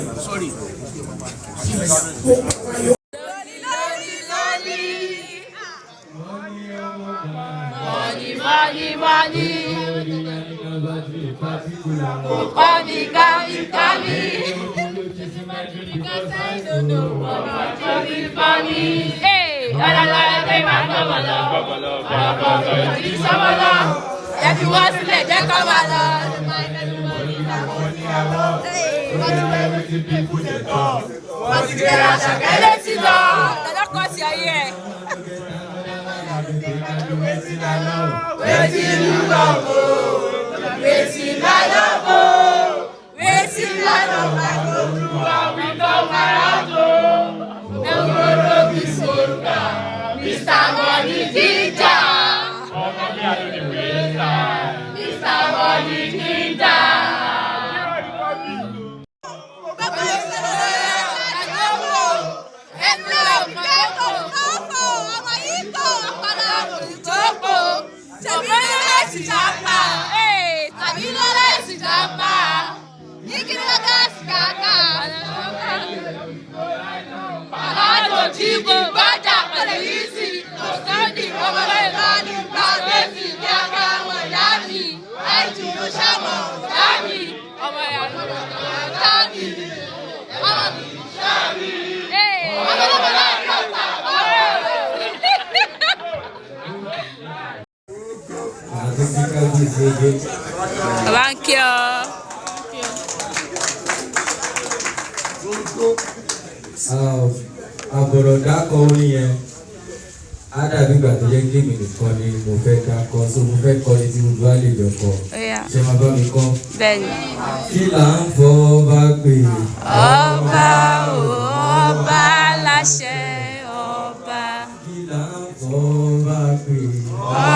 Sorry. Thank you. Àbọ̀rọ̀dá kọ orin yẹn á dàbí ìgbà tó yẹ kí èmi nìkan ni mo fẹ́ ká kọ so mo fẹ́ kọ ní tí gbogbo á lè jọ kọ ṣe máa bá mi kọ. Bẹ́ẹ̀ni. Kí là ń fọ́ bá pè é. Ọba ọba láṣẹ ọba. Kí là ń fọ́ bá pè é.